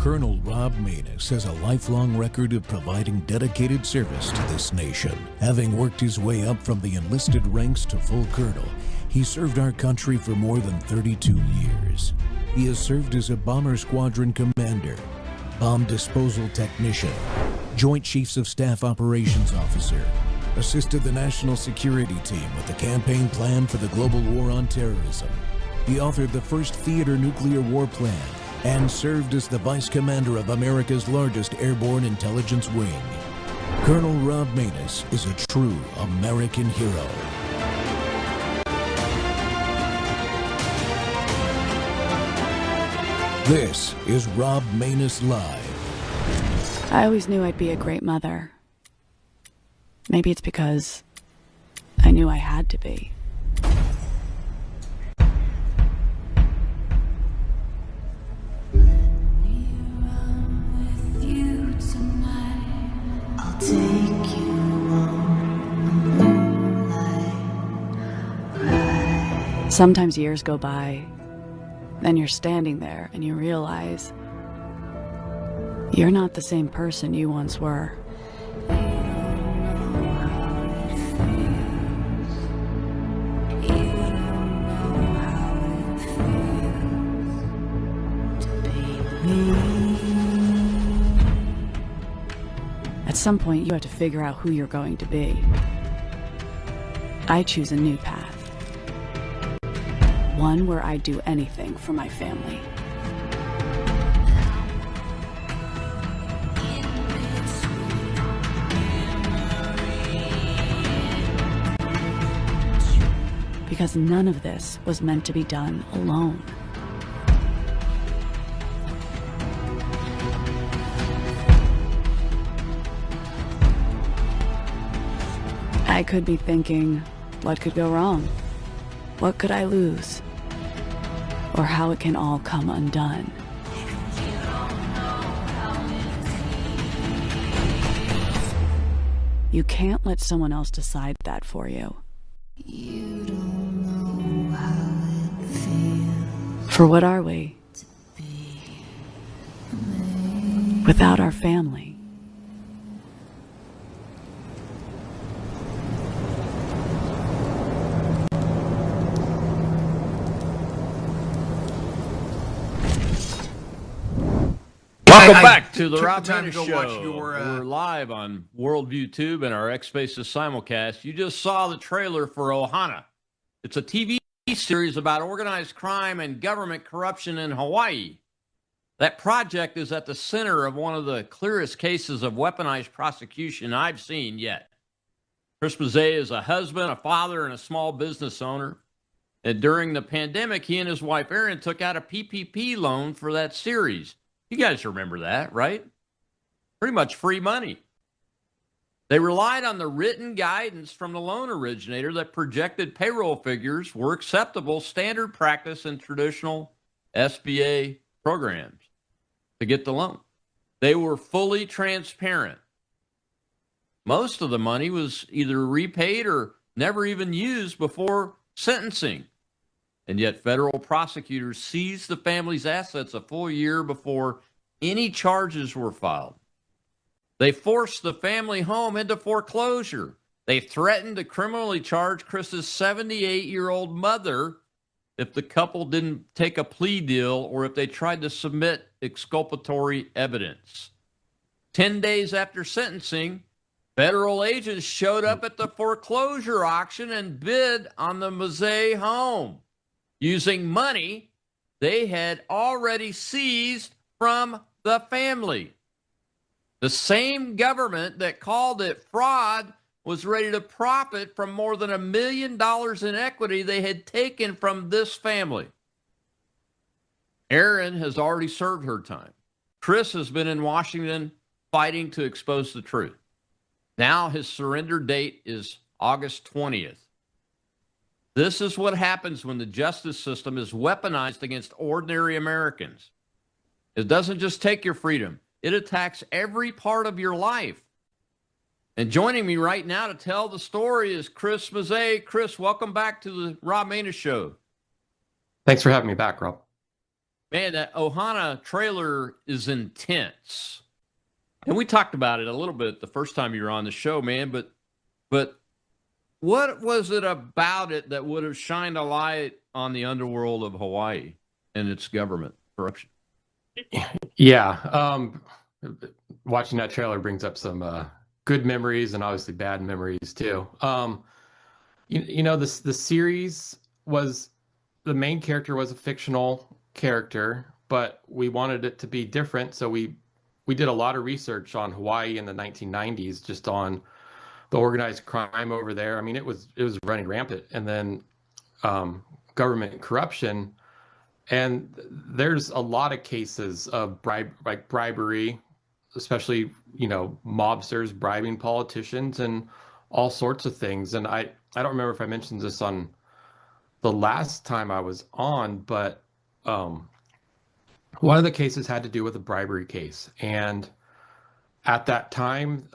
Colonel Rob Maness has a lifelong record of providing dedicated service to this nation. Having worked his way up from the enlisted ranks to full colonel, he served our country for more than 32 years. He has served as a bomber squadron commander, bomb disposal technician, Joint Chiefs of Staff operations officer, assisted the national security team with the campaign plan for the global war on terrorism. He authored the first theater nuclear war plan and served as the vice commander of America's largest airborne intelligence wing. Colonel Rob Maness is a true American hero. This is Rob Maness Live. I always knew I'd be a great mother. Maybe it's because I knew I had to be. Sometimes years go by, then you're standing there and you realize you're not the same person you once were. At some point, you have to figure out who you're going to be. I choose a new path. One where I do anything for my family. Because none of this was meant to be done alone. I could be thinking, what could go wrong? What could I lose? Or how it can all come undone. You can't let someone else decide that for you. You don't know how it feels. For what are we? To be without our family. Welcome back to the Rob Maness Show. We're live on Worldview Tube and our X Spaces simulcast. You just saw the trailer for Ohana. It's a TV series about organized crime and government corruption in Hawaii. That project is at the center of one of the clearest cases of weaponized prosecution I've seen yet. Chris Mazzei is a husband, a father, and a small business owner. And during the pandemic, he and his wife Erin took out a PPP loan for that series. You guys remember that, right? Pretty much free money. They relied on the written guidance from the loan originator that projected payroll figures were acceptable standard practice in traditional SBA programs to get the loan. They were fully transparent. Most of the money was either repaid or never even used before sentencing. And yet federal prosecutors seized the family's assets a full year before any charges were filed. They forced the family home into foreclosure. They threatened to criminally charge Chris's 78-year-old mother if the couple didn't take a plea deal or if they tried to submit exculpatory evidence. 10 days after sentencing, federal agents showed up at the foreclosure auction and bid on the Mazzei home, using money they had already seized from the family. The same government that called it fraud was ready to profit from more than $1 million in equity they had taken from this family. Erin has already served her time. Chris has been in Washington fighting to expose the truth. Now his surrender date is August 20th. This is what happens when the justice system is weaponized against ordinary Americans. It doesn't just take your freedom. It attacks every part of your life. And joining me right now to tell the story is Chris Mazzei. Chris, welcome back to the Rob Maness Show. Thanks for having me back, Rob. Man, that Ohana trailer is intense. And we talked about it a little bit the first time you were on the show, man, but what was it about it that would have shined a light on the underworld of Hawaii and its government corruption? Yeah, watching that trailer brings up some good memories and obviously bad memories too. The series was the main character was a fictional character, but we wanted it to be different, so we did a lot of research on Hawaii in the 1990s, just on the organized crime over there. I mean, it was running rampant, and then government corruption. And there's a lot of cases of bribery, especially, mobsters bribing politicians and all sorts of things. And I don't remember if I mentioned this on the last time I was on, but one of the cases had to do with a bribery case. And at that time,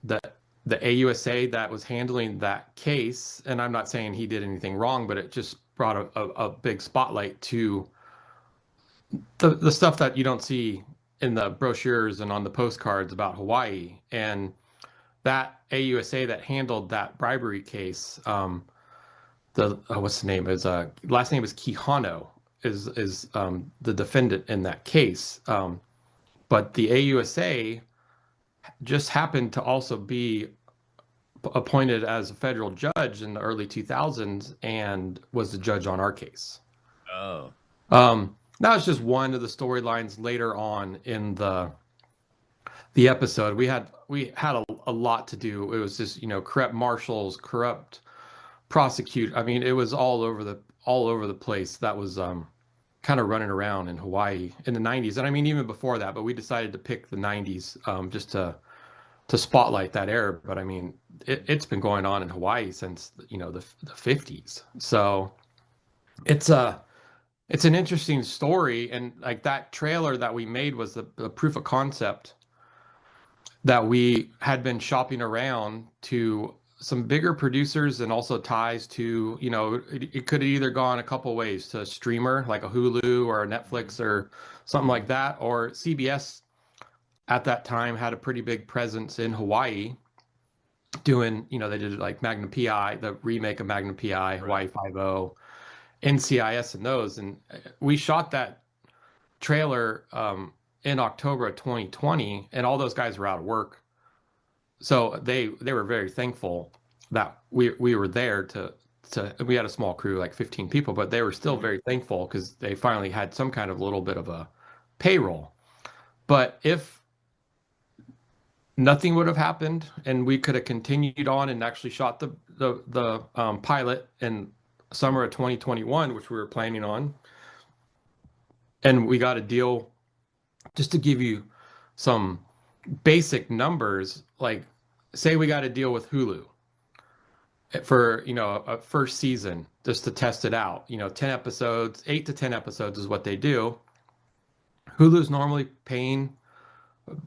the AUSA that was handling that case, and I'm not saying he did anything wrong, but it just brought a big spotlight to the stuff that you don't see in the brochures and on the postcards about Hawaii. And that AUSA that handled that bribery case, what's the name? Is last name is Kihano, is the defendant in that case. But the AUSA just happened to also be appointed as a federal judge in the early 2000s and was the judge on our case. Oh. That was just one of the storylines later on in the episode. We had a lot to do. It was just, corrupt marshals, corrupt prosecute. I mean, it was all over the place. That was kind of running around in Hawaii in the 90s. And I mean, even before that, but we decided to pick the 90s just to spotlight that era. But I mean, it's been going on in Hawaii since, the 50s. So it's an interesting story. And like that trailer that we made was the proof of concept that we had been shopping around to some bigger producers, and also ties to, it could have either gone a couple ways, to a streamer like a Hulu or a Netflix or something like that, or CBS at that time had a pretty big presence in Hawaii doing, they did like Magnum PI, the remake of Magnum PI, Hawaii 5-0, NCIS and those. And we shot that trailer in October of 2020, and all those guys were out of work. So they were very thankful that we were there to we had a small crew, like 15 people, but they were still very thankful because they finally had some kind of little bit of a payroll. But if nothing would have happened and we could have continued on and actually shot the pilot in summer of 2021, which we were planning on, and we got a deal, just to give you some basic numbers, like say we got a deal with Hulu for, a first season just to test it out, 10 episodes, 8 to 10 episodes is what they do. Hulu's normally paying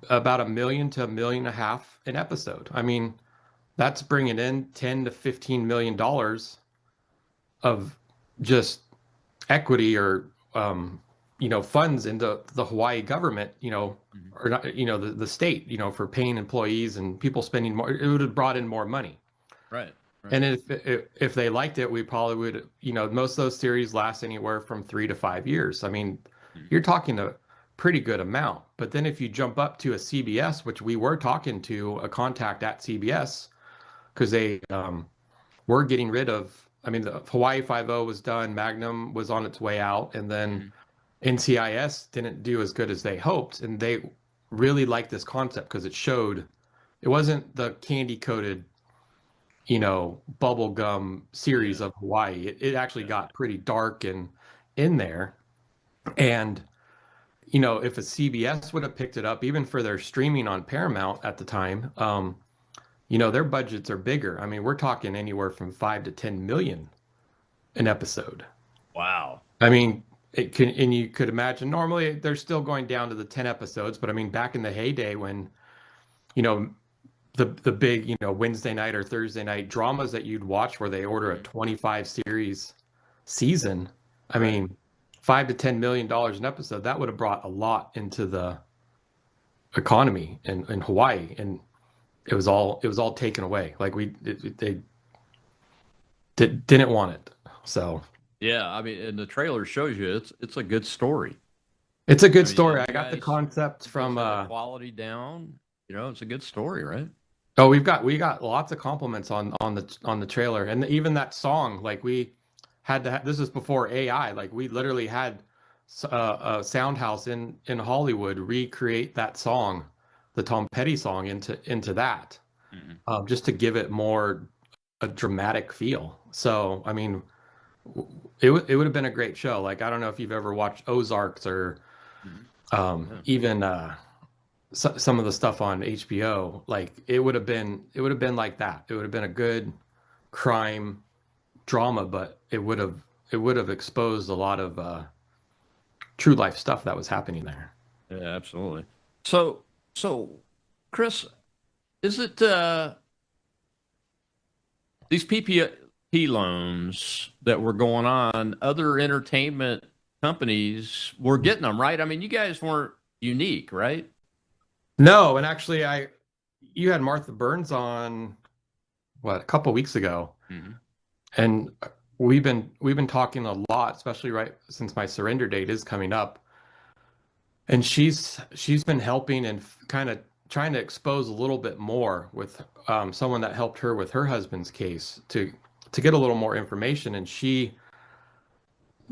about $1 million to $1.5 million an episode. I mean, that's bringing in $10 to $15 million of just equity or funds into the Hawaii government, or not, the state, for paying employees and people spending more. It would have brought in more money. Right. And if they liked it, we probably would, most of those series last anywhere from 3 to 5 years. I mean, you're talking a pretty good amount. But then if you jump up to a CBS, which we were talking to a contact at CBS, because they were getting rid of, I mean, the Hawaii 5-0 was done, Magnum was on its way out, and then NCIS didn't do as good as they hoped. And they really liked this concept because it wasn't the candy coated, bubble gum series of Hawaii. It actually got pretty dark and in there. And, if a CBS would have picked it up, even for their streaming on Paramount at the time, their budgets are bigger. I mean, we're talking anywhere from 5 to 10 million an episode. Wow. I mean, and you could imagine normally they're still going down to the 10 episodes, but I mean, back in the heyday when, the big, Wednesday night or Thursday night dramas that you'd watch where they order a 25 series season. I mean, $5 to $10 million an episode, that would have brought a lot into the economy in Hawaii, and it was all taken away. Like they didn't want it. So Yeah, I mean, and the trailer shows you it's a good story. it's a good I mean, story. you I got the guys, concept you from guys have the quality down. You know, it's a good story, right? oh, we got lots of compliments on the trailer, and even that song. Like we had to this is before AI. Like we literally had a sound house in Hollywood recreate that song, the Tom Petty song, into that, Mhm. just to give it more a dramatic feel. So I mean, it would have been a great show. Like I don't know if you've ever watched Ozarks or Mhm. Yeah. even some of the stuff on HBO. Like it would have been like that. It would have been a good crime drama, but it would have exposed a lot of true life stuff that was happening there. Yeah, absolutely. So, Chris, is it these PPP loans that were going on? Other entertainment companies were getting them, right? I mean, you guys weren't unique, right? No, and actually, you had Martha Burns on what a couple weeks ago, Hmm. and we've been talking a lot, especially right since my surrender date is coming up, and she's been helping and kind of trying to expose a little bit more with someone that helped her with her husband's case to get a little more information, and she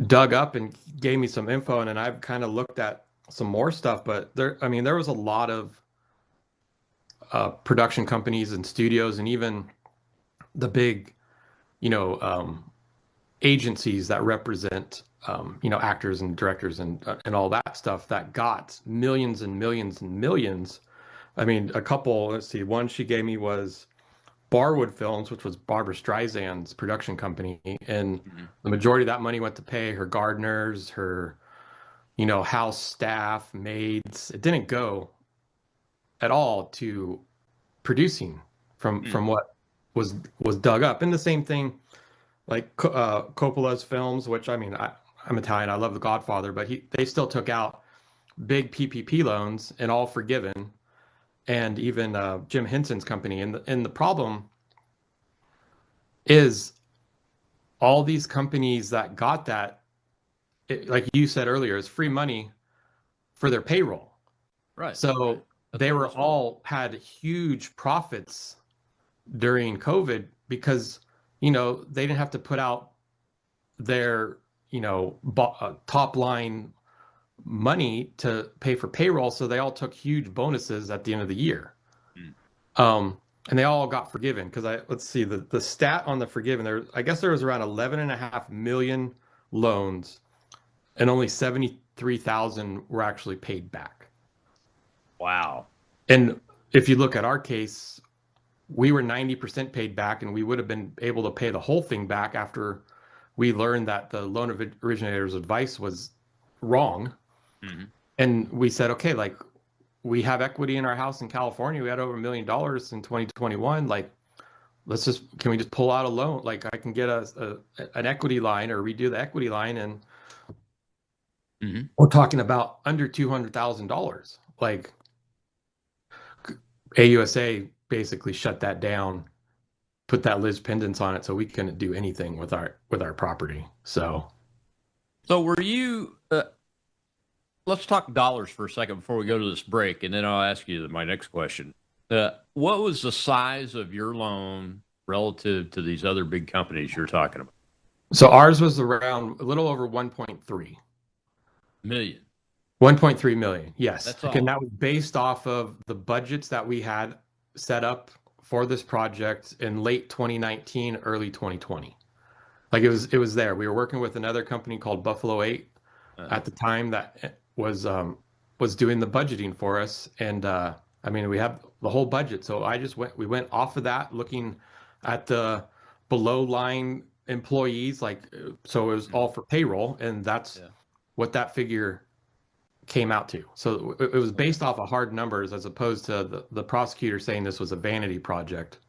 dug up and gave me some info, and then I've kind of looked at some more stuff, but I mean, there was a lot of production companies and studios, and even the big, you know, agencies that represent, actors and directors and all that stuff that got millions and millions and millions. I mean, a couple. Let's see. One she gave me was Barwood Films, which was Barbara Streisand's production company, and Hmm. the majority of that money went to pay her gardeners, her, house staff, maids. It didn't go at all to producing from what was dug up. And the same thing, like Coppola's films, which I mean, I'm Italian. I love The Godfather, but they still took out big PPP loans and all forgiven, and even Jim Henson's company. And the problem is all these companies that got that, like you said earlier, is free money for their payroll. Right, right. So That's they what it were was for. all had huge profits during COVID because, they didn't have to put out their, top line money to pay for payroll. So they all took huge bonuses at the end of the year. Mm. And they all got forgiven because let's see the stat on the forgiven there. I guess there was around 11.5 million loans and only 73,000 were actually paid back. Wow. And if you look at our case, we were 90% paid back, and we would have been able to pay the whole thing back after we learned that the loan originator's advice was wrong. Hmm. And we said, okay, like we have equity in our house in California. We had over $1 million in 2021. Like, can we just pull out a loan? Like I can get an equity line or redo the equity line. And Hmm. we're talking about under $200,000. Like AUSA basically shut that down, put that Liz pendants on it, so we couldn't do anything with our property. So Were you? Let's talk dollars for a second before we go to this break, and then I'll ask you my next question. What was the size of your loan relative to these other big companies you're talking about? so ours was around a little over 1.3 Million. 1.3 million. Yes. That's Again, all. that was based off of the budgets that we had set up for this project in late 2019, early 2020. Like it was there. We were working with another company called Buffalo 8 at the time that was doing the budgeting for us. And I mean, we have the whole budget. So we went off of that, looking at the below line employees, like so it was all for payroll, and that's Yeah. what that figure came out to. So it was Okay. based off of hard numbers as opposed to the prosecutor saying this was a vanity project.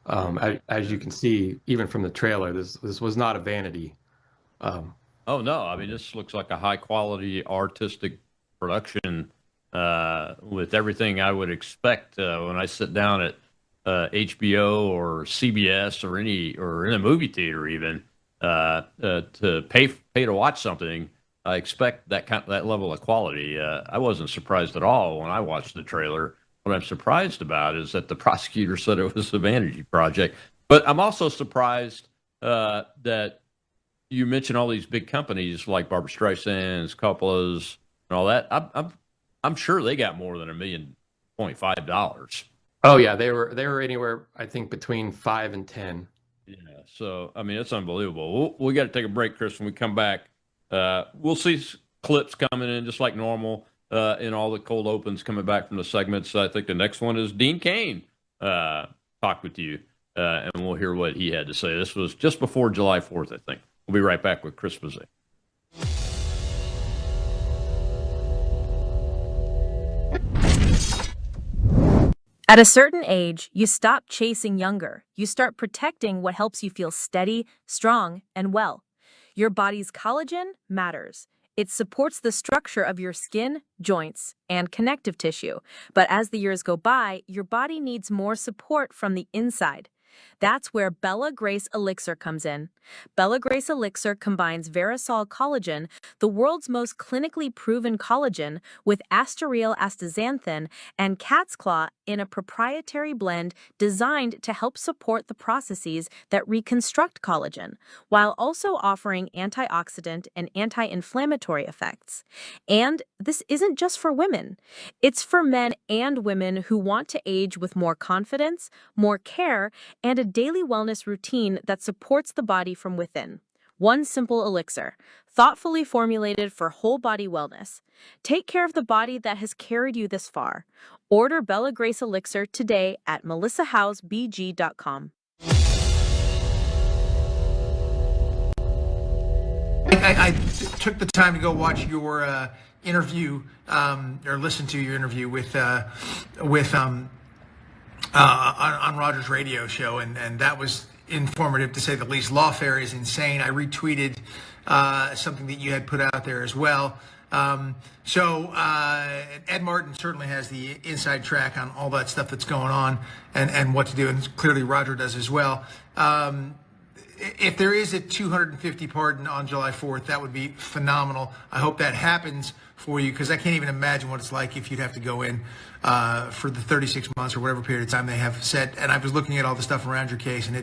As you Yeah. can see, even from the trailer, this was not a vanity. Oh no, I mean this looks like a high quality artistic production with everything I would expect when I sit down at HBO or CBS or in a movie theater even to pay to watch something. I expect that level of quality. I wasn't surprised at all when I watched the trailer. What I'm surprised about is that the prosecutor said it was a vanity project. But I'm also surprised that you mentioned all these big companies like Barbara Streisand's, Coppola's, and all that. I'm sure they got more than $1.5 million. Oh yeah, they were anywhere I think between 5 and 10. Yeah, so I mean it's unbelievable. We got to take a break, Chris. When we come back, we'll see clips coming in just like normal in all the cold opens coming back from the segments. I think the next one is Dean Cain talked with you, and we'll hear what he had to say. This was just before July 4th, I think. We'll be right back with Chris Mazet. At a certain age, you stop chasing younger. You start protecting what helps you feel steady, strong, and well. Your body's collagen matters. It supports the structure of your skin, joints, and connective tissue. But as the years go by, your body needs more support from the inside. That's where Bella Grace Elixir comes in. Bella Grace Elixir combines Verisol collagen, the world's most clinically proven collagen, with Asteryl astaxanthin and cat's claw in a proprietary blend designed to help support the processes that reconstruct collagen, while also offering antioxidant and anti-inflammatory effects. And this isn't just for women. It's for men and women who want to age with more confidence, more care, and a daily wellness routine that supports the body from within. One simple elixir, thoughtfully formulated for whole body wellness. Take care of the body that has carried you this far. Order Bella Grace Elixir today at melissahousebg.com. I took the time to go watch your interview or listen to your interview with on Roger's radio show, and that was informative to say the least. Lawfare is insane. I retweeted something that you had put out there as well. So Ed Martin certainly has the inside track on all that stuff that's going on and what to do, and clearly Roger does as well. If there is a 250 pardon on July 4th, that would be phenomenal. I hope that happens for you, because I can't even imagine what it's like if you'd have to go in for the 36 months or whatever period of time they have set. And I was looking at all the stuff around your case, and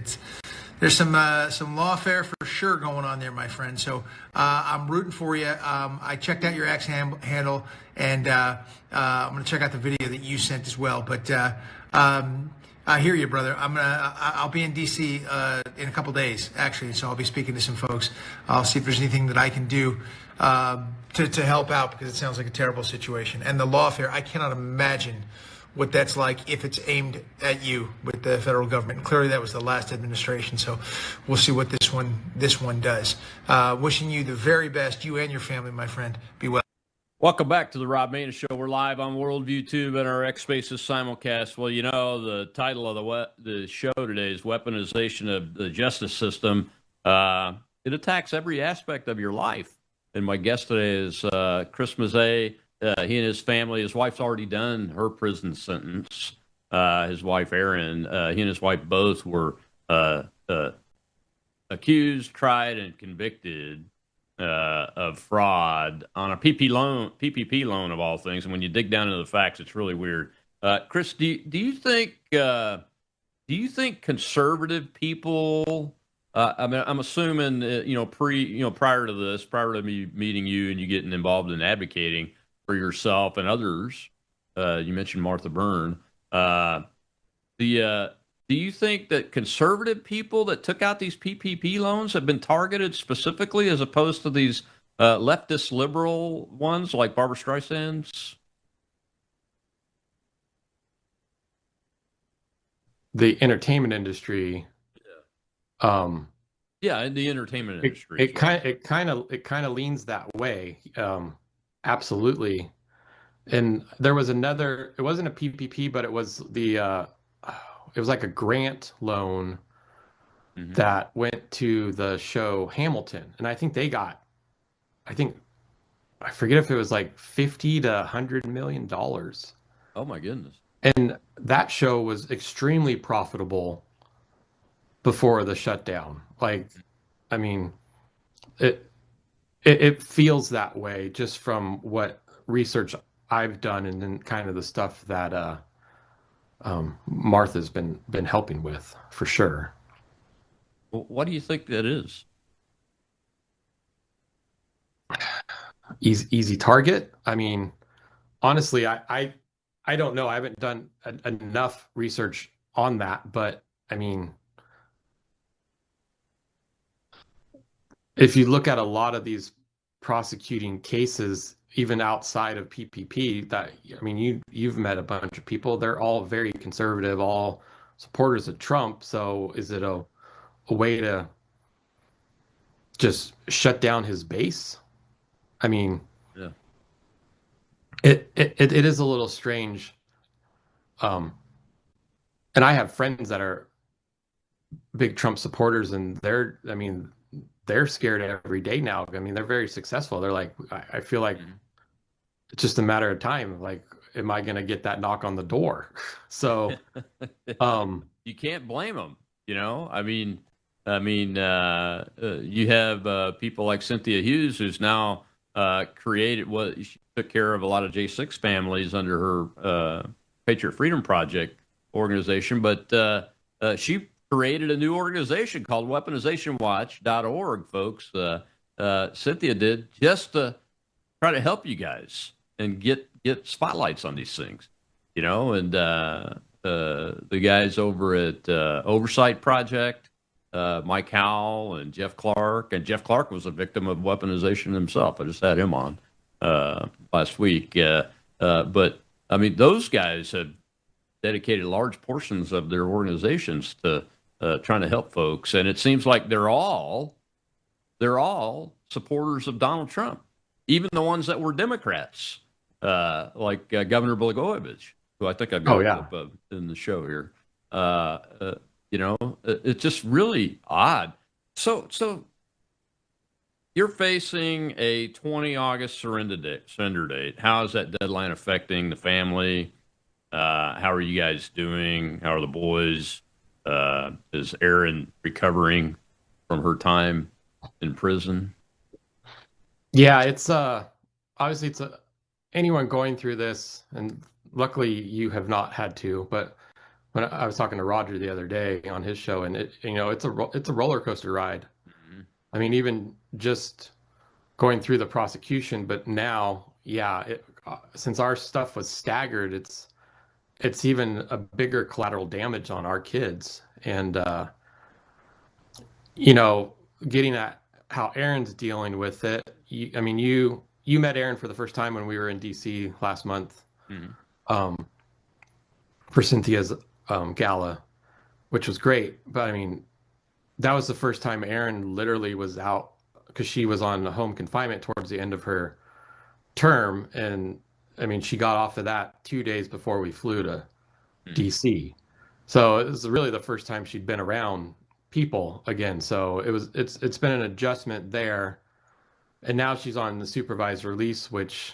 there's some lawfare for sure going on there, my friend. So I'm rooting for you. I checked out your X handle, and I'm going to check out the video that you sent as well. But I hear you, brother. I'll be in DC in a couple days, actually. So I'll be speaking to some folks. I'll see if there's anything that I can do to help out, because it sounds like a terrible situation. And the lawfare, I cannot imagine what that's like if it's aimed at you with the federal government. And clearly that was the last administration. So we'll see what this one does. Wishing you the very best, you and your family, my friend. Be well. Welcome back to the Rob Maness Show. We're live on Worldview Tube and our X Spaces simulcast. Well, you know, the title of the show today is Weaponization of the Justice System. It attacks every aspect of your life. And my guest today is Chris Mazet. He and his family, his wife's already done her prison sentence. His wife, Erin, he and his wife both were accused, tried, and convicted of fraud on a PPP loan of all things. And when you dig down into the facts, it's really weird. Chris, do you think conservative people? I mean, I'm assuming prior to me meeting you and you getting involved in advocating for yourself and others, you mentioned Martha Byrne. Do you think that conservative people that took out these PPP loans have been targeted specifically, as opposed to these leftist liberal ones like Barbara Streisand's? The entertainment industry. Yeah, in the entertainment industry. It kind of leans that way. Absolutely. And there was another. It wasn't a PPP, but it was it was like a grant loan that went to the show Hamilton, and I think they got I think I forget if it was like 50 to $100 million. Oh my goodness. And that show was extremely profitable before the shutdown. Like, I mean, it it feels that way just from what research I've done and then kind of the stuff that Martha's been helping with for sure. What do you think that is? Easy target. I mean, honestly, I don't know. I haven't done enough research on that, but I mean, if you look at a lot of these prosecuting cases, even outside of PPP, that I mean, you've met a bunch of people. They're all very conservative, all supporters of Trump. So is it a way to just shut down his base? I mean, Yeah. it is a little strange. Um, and I have friends that are big Trump supporters, and I mean, they're scared every day now. I mean, they're very successful. They're like, I feel like it's just a matter of time. Like, am I going to get that knock on the door? So, You can't blame them. You have people like Cynthia Hughes, who's now created what she took care of a lot of J6 families under her Patriot Freedom Project organization, but she created a new organization called weaponizationwatch.org, folks. Cynthia did, just to try to help you guys and get spotlights on these things, and the guys over at Oversight Project, Mike Howell and Jeff Clark. And Jeff Clark was a victim of weaponization himself. I just had him on last week. But, I mean, those guys have dedicated large portions of their organizations to trying to help folks. And it seems like they're all supporters of Donald Trump, even the ones that were Democrats, like Governor Blagojevich, who I think I've got up in the show here. It's just really odd. So you're facing a 20 August surrender date. How is that deadline affecting the family? How are you guys doing? How are the boys? Is Erin recovering from her time in prison? Yeah, it's obviously anyone going through this, and luckily you have not had to, but when I was talking to Roger the other day on his show, and it's a roller coaster ride. Mm-hmm. I mean, even just going through the prosecution, but now, since our stuff was staggered, it's even a bigger collateral damage on our kids, and getting at how Erin's dealing with it. You met Erin for the first time when we were in DC last month, for Cynthia's gala, which was great. But I mean, that was the first time Erin literally was out, because she was on home confinement towards the end of her term. And I mean, she got off of that 2 days before we flew to DC. So it was really the first time she'd been around people again. So it's been an adjustment there. And now she's on the supervised release, which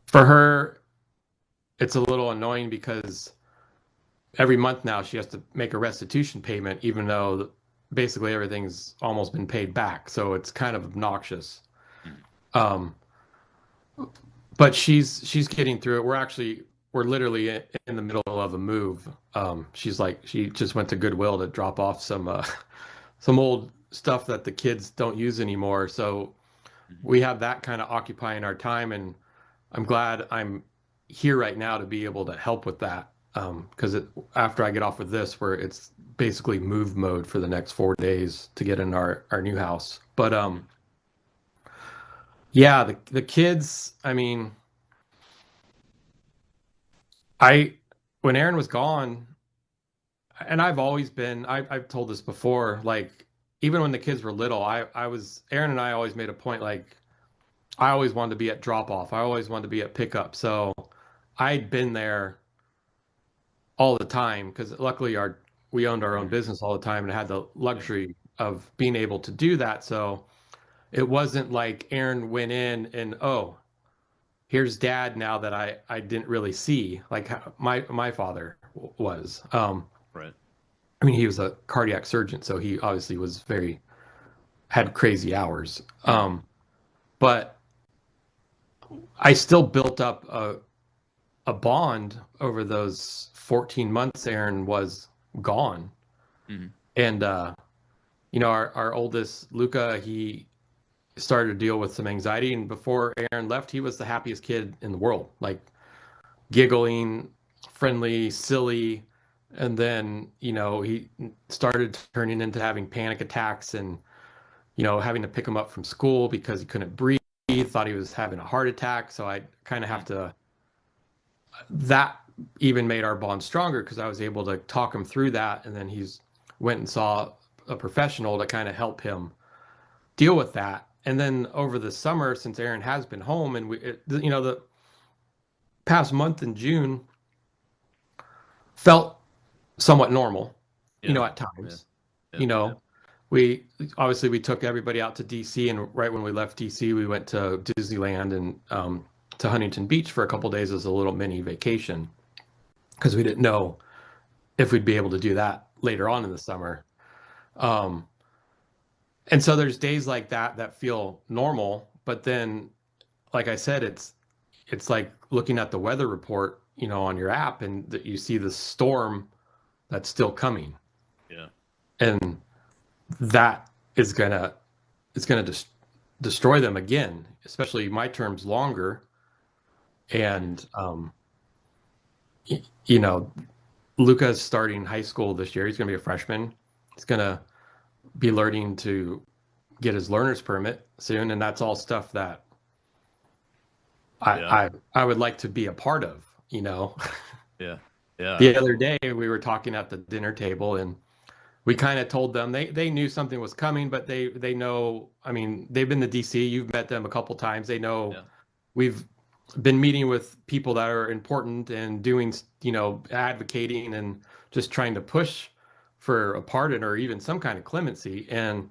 for her, it's a little annoying because every month now she has to make a restitution payment, even though basically everything's almost been paid back. So it's kind of obnoxious. But she's getting through it. We're literally in the middle of a move. She just went to Goodwill to drop off some old stuff that the kids don't use anymore. So we have that kind of occupying our time, and I'm glad I'm here right now to be able to help with that. Because after I get off with this, where it's basically move mode for the next 4 days to get in our new house. But the kids, I mean, when Erin was gone, and I've told this before, like, even when the kids were little, Erin and I always made a point, like, I always wanted to be at drop off. I always wanted to be at pickup. So I'd been there all the time, because luckily we owned our own business all the time and had the luxury of being able to do that. So it wasn't like Aaron went in and, oh, here's dad now that I didn't really see, like how my father was. Right. I mean, he was a cardiac surgeon, so he obviously was had crazy hours. But I still built up a bond over those 14 months Aaron was gone. And, our oldest, Luca, he started to deal with some anxiety. And before Aaron left, he was the happiest kid in the world, like giggling, friendly, silly. And then, he started turning into having panic attacks and, having to pick him up from school because he couldn't breathe, thought he was having a heart attack. So I kind of have to, that even made our bond stronger because I was able to talk him through that. And then went and saw a professional to kind of help him deal with that. And then over the summer, since Aaron has been home and the past month in June felt somewhat normal, at times. We took everybody out to DC, and right when we left DC, we went to Disneyland and to Huntington Beach for a couple of days as a little mini vacation because we didn't know if we'd be able to do that later on in the summer. And so there's days like that feel normal, but then, like I said, it's like looking at the weather report, on your app, and that you see the storm that's still coming. Yeah. And that is it's gonna destroy them again, especially my term's longer. And Luca's starting high school this year. He's gonna be a freshman. He's gonna be learning to get his learner's permit soon, and that's all stuff that I would like to be a part of. Yeah. The other day we were talking at the dinner table, and we kind of told them they knew something was coming, but they know. I mean, they've been to DC. You've met them a couple times. They know we've been meeting with people that are important and doing, advocating and just trying to push for a pardon or even some kind of clemency. And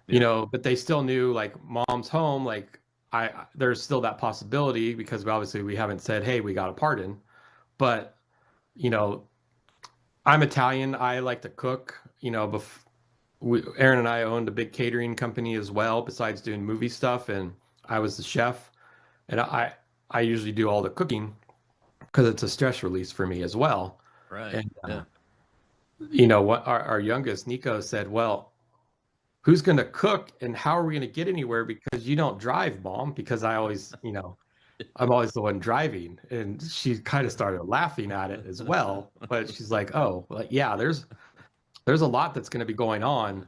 but they still knew, like, mom's home, like there's still that possibility because we haven't said, hey, we got a pardon. But I'm Italian. I like to cook. Aaron and I owned a big catering company as well, besides doing movie stuff, and I was the chef. And I usually do all the cooking because it's a stress release for me as well. Right. And what our youngest, Nico, said, well, who's going to cook and how are we going to get anywhere? Because you don't drive, Mom, because I always, I'm always the one driving. And she kind of started laughing at it as well. But she's like, oh, well, yeah, there's a lot that's going to be going on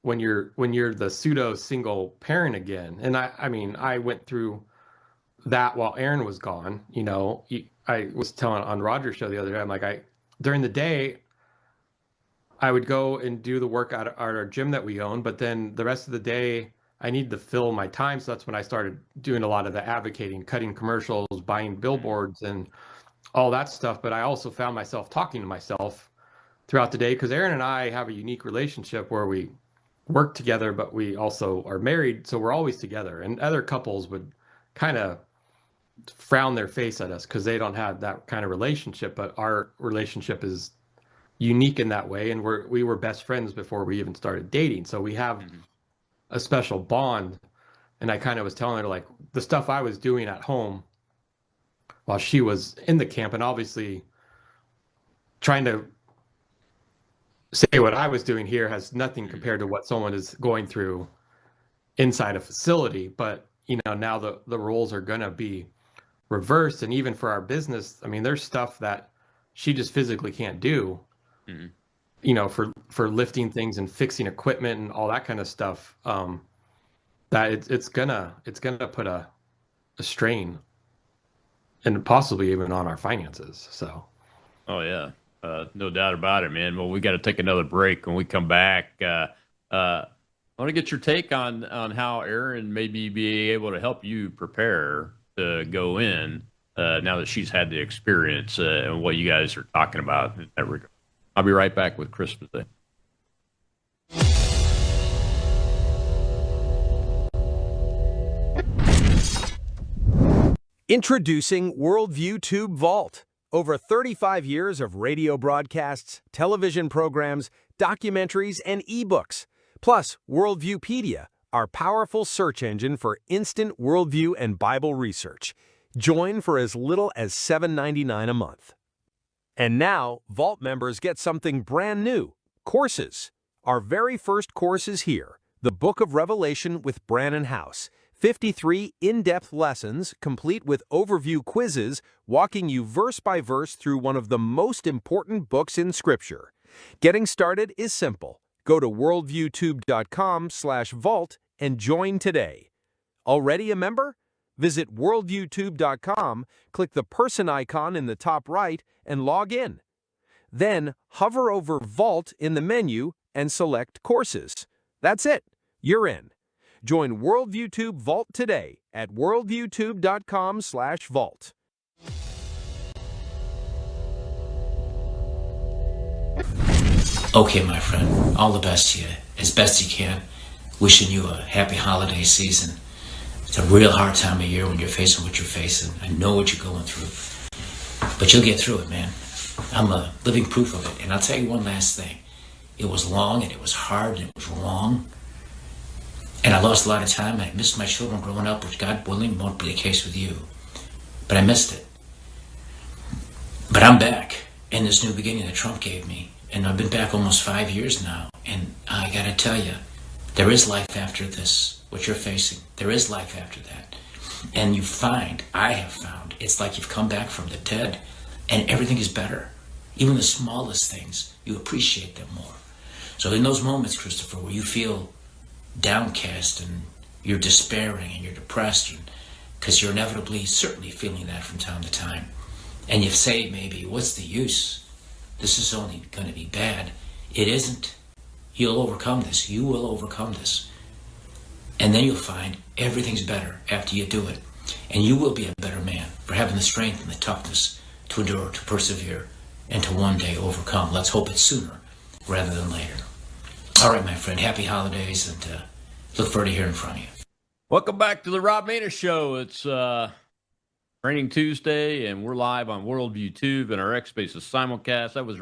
when you're the pseudo single parent again. And I went through that while Aaron was gone. I was telling on Roger's show the other day, I'm like, during the day, I would go and do the work at our gym that we own, but then the rest of the day I need to fill my time. So that's when I started doing a lot of the advocating, cutting commercials, buying billboards and all that stuff. But I also found myself talking to myself throughout the day because Aaron and I have a unique relationship where we work together, but we also are married. So we're always together, and other couples would kind of frown their face at us because they don't have that kind of relationship. But our relationship is unique in that way, and we were best friends before we even started dating, so we have a special bond. And I kind of was telling her, like, the stuff I was doing at home while she was in the camp, and obviously trying to say what I was doing here has nothing compared to what someone is going through inside a facility. But now the roles are going to be reversed, and even for our business, I mean, there's stuff that she just physically can't do. For lifting things and fixing equipment and all that kind of stuff, that it's gonna put a strain, and possibly even on our finances. So, oh yeah, no doubt about it, man. Well, we got to take another break. When we come back, I want to get your take on how Aaron maybe be able to help you prepare to go in now that she's had the experience and what you guys are talking about in that regard. I'll be right back with Christmas Day. Introducing Worldview Tube Vault. Over 35 years of radio broadcasts, television programs, documentaries, and ebooks. Plus, Worldviewpedia, our powerful search engine for instant worldview and Bible research. Join for as little as $7.99 a month. And now, Vault members get something brand new, courses. Our very first course is here, the Book of Revelation with Brannon House. 53 in-depth lessons, complete with overview quizzes, walking you verse by verse through one of the most important books in Scripture. Getting started is simple. Go to worldviewtube.com/vault and join today. Already a member? Visit worldviewtube.com, click the person icon in the top right, and log in. Then hover over Vault in the menu and select Courses. That's it. You're in. Join WorldviewTube Vault today at worldviewtube.com/vault. Okay, my friend, all the best to you, as best you can. Wishing you a happy holiday season. It's a real hard time of year when you're facing what you're facing. I know what you're going through, but you'll get through it, man. I'm a living proof of it. And I'll tell you one last thing. It was long and it was hard and it was wrong. And I lost a lot of time. I missed my children growing up, which God willing won't be the case with you. But I missed it. But I'm back in this new beginning that Trump gave me. And I've been back almost 5 years now. And I gotta tell you, there is life after this, what you're facing. There is life after that. And you find, I have found, it's like you've come back from the dead and everything is better. Even the smallest things, you appreciate them more. So in those moments, Christopher, where you feel downcast and you're despairing and you're depressed, because you're inevitably, certainly feeling that from time to time, and you say maybe, what's the use? This is only going to be bad. It isn't. You'll overcome this. You will overcome this. And then you'll find everything's better after you do it. And you will be a better man for having the strength and the toughness to endure, to persevere, and to one day overcome. Let's hope it's sooner rather than later. All right, my friend, happy holidays, and look forward to hearing from you. Welcome back to the Rob Maness Show. It's Training Tuesday, and we're live on Worldview Tube and our X Spaces simulcast. That was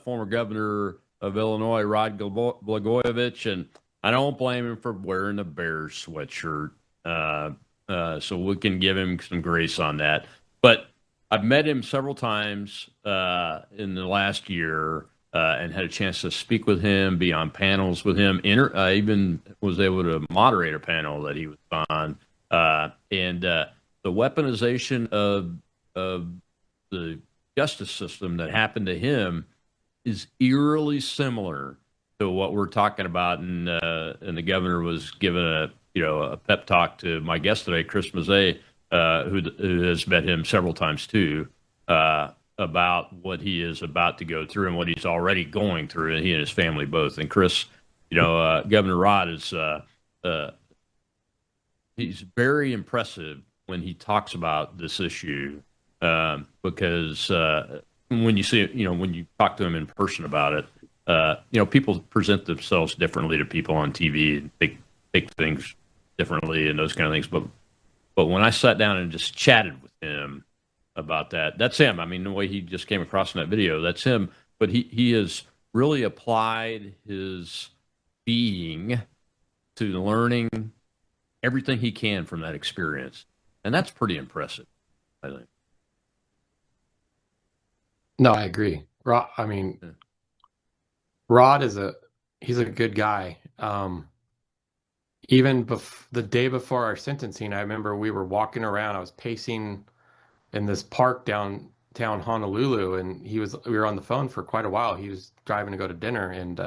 former governor of Illinois, Rod Blagojevich, and I don't blame him for wearing the Bears sweatshirt, so we can give him some grace on that. But I've met him several times in the last year, and had a chance to speak with him, be on panels with him. I even was able to moderate a panel that he was on. And the weaponization of the justice system that happened to him is eerily similar to what we're talking about. And the governor was giving a pep talk to my guest today, Chris Mazzei, who has met him several times too, about what he is about to go through and what he's already going through, and he and his family both. And Chris, Governor Rod is he's very impressive when he talks about this issue, because when you see, when you talk to him in person about it, people present themselves differently to people on TV and take things differently and those kind of things. But when I sat down and just chatted with him about that, that's him. I mean, the way he just came across in that video, that's him. But he has really applied his being to learning everything he can from that experience. And that's pretty impressive, I think. No, I agree. Rod, Rod he's a good guy. Even the day before our sentencing, I remember we were walking around. I was pacing in this park downtown Honolulu, and we were on the phone for quite a while. He was driving to go to dinner, and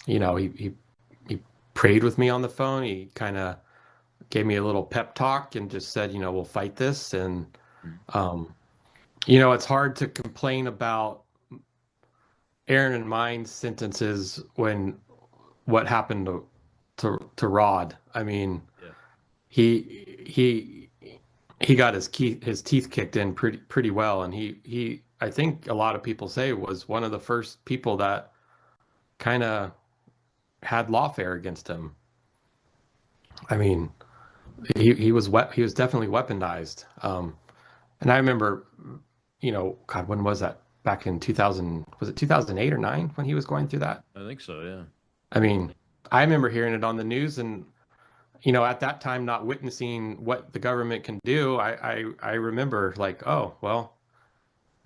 he prayed with me on the phone. He kind of gave me a little pep talk and just said, we'll fight this. And it's hard to complain about Aaron and mine's sentences when what happened to Rod. I mean, yeah. He got his teeth kicked in pretty well, and he I think a lot of people say was one of the first people that kind of had lawfare against him. I mean, he was he was definitely weaponized. And I remember, God, when was that? Back in 2000, was it 2008 or 9 when he was going through that? I think so. Yeah. I mean, I remember hearing it on the news, and at that time, not witnessing what the government can do. I remember like, oh well,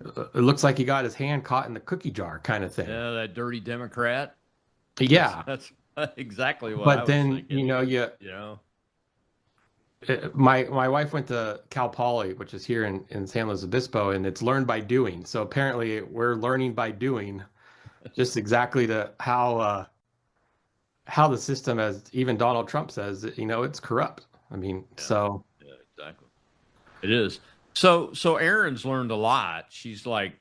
it looks like he got his hand caught in the cookie jar, kind of thing. Yeah, that dirty Democrat. Yeah, that's exactly what I but was then thinking. my wife went to Cal Poly, which is here in San Luis Obispo, and it's learn by doing. So apparently, we're learning by doing, just exactly to how the system, as even Donald Trump says, it's corrupt. I mean, so yeah, exactly. It is. So Erin's learned a lot. She's like,